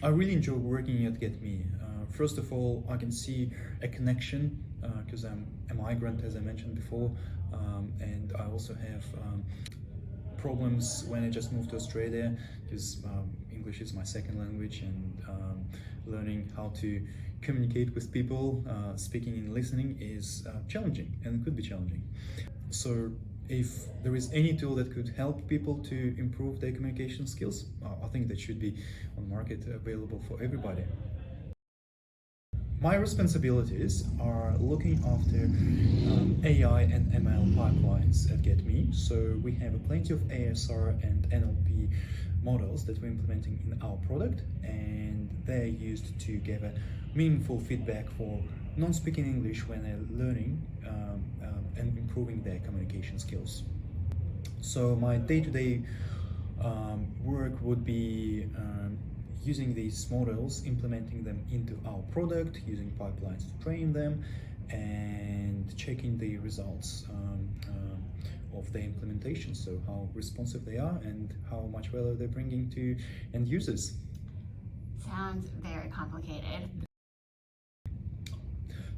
I really enjoy working at GetMee. First of all, I can see a connection because I'm a migrant, as I mentioned before, and I also have problems when I just moved to Australia because English is my second language, and learning how to communicate with people, speaking and listening is challenging, and could be challenging. So if there is any tool that could help people to improve their communication skills, I think that should be on the market, available for everybody. My responsibilities are looking after AI and ML pipelines at GetMee. So we have plenty of ASR and NLP models that we're implementing in our product, and they're used to gather meaningful feedback for non-speaking English when they're learning and improving their communication skills. So my day-to-day work would be using these models, implementing them into our product, using pipelines to train them, and checking the results of the implementation, so how responsive they are and how much value they're bringing to end users. Sounds very complicated.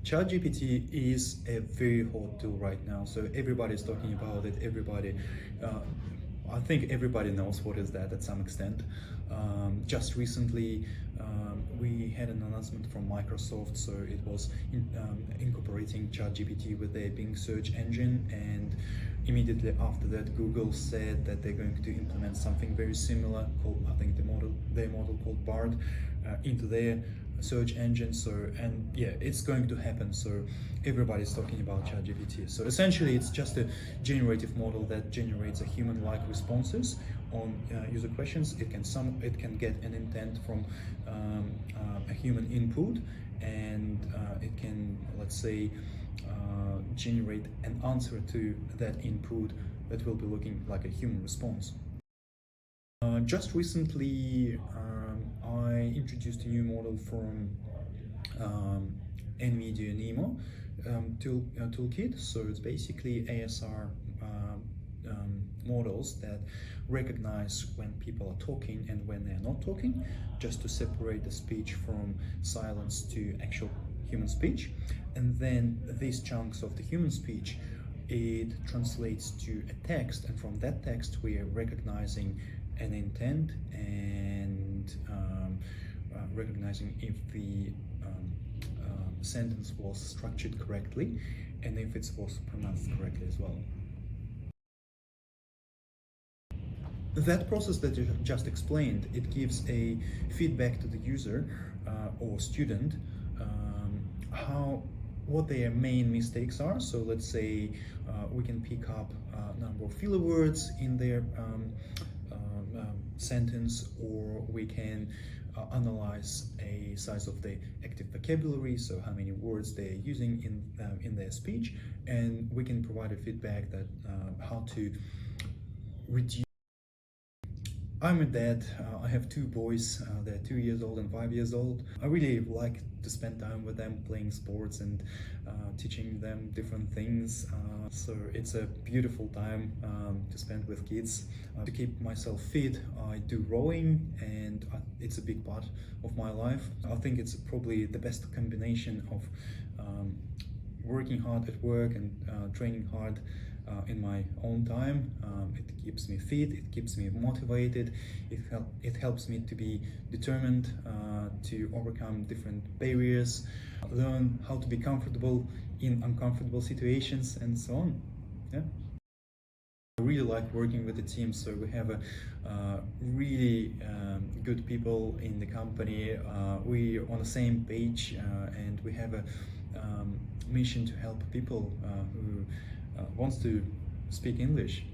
ChatGPT is a very hot tool right now, so everybody's talking about it. I think everybody knows what is that at some extent. Just recently, we had an announcement from Microsoft, so it was incorporating ChatGPT with their Bing search engine, and immediately after that, Google said that they're going to implement something very similar called, I think, their model called Bard into their search engine. So, and yeah, it's going to happen. So everybody's talking about ChatGPT. So essentially, it's just a generative model that generates a human-like responses on user questions. It can get an intent from a human input, and it can, let's say, generate an answer to that input that will be looking like a human response. Just recently, I introduced a new model from NVIDIA Nemo toolkit. So it's basically ASR models that recognize when people are talking and when they're not talking, just to separate the speech from silence to actual human speech. And then these chunks of the human speech, it translates to a text, and from that text we are recognizing an intent and recognizing if the sentence was structured correctly and if it was pronounced correctly as well. That process that you just explained, it gives a feedback to the user or student what their main mistakes are. So let's say we can pick up a number of filler words in their sentence, or we can analyze a size of the active vocabulary, so how many words they're using in their speech, and we can provide a feedback that how to reduce. I'm a dad. I have two boys. They're 2 years old and 5 years old. I really like to spend time with them, playing sports and teaching them different things. So it's a beautiful time to spend with kids. To keep myself fit, I do rowing, and it's a big part of my life. I think it's probably the best combination of working hard at work and training hard in my own time. It keeps me fit, it keeps me motivated, it helps me to be determined to overcome different barriers, learn how to be comfortable in uncomfortable situations, and so on. Yeah. I really like working with the team, so we have a really good people in the company. We're on the same page, and we have a mission to help people who wants to speak English.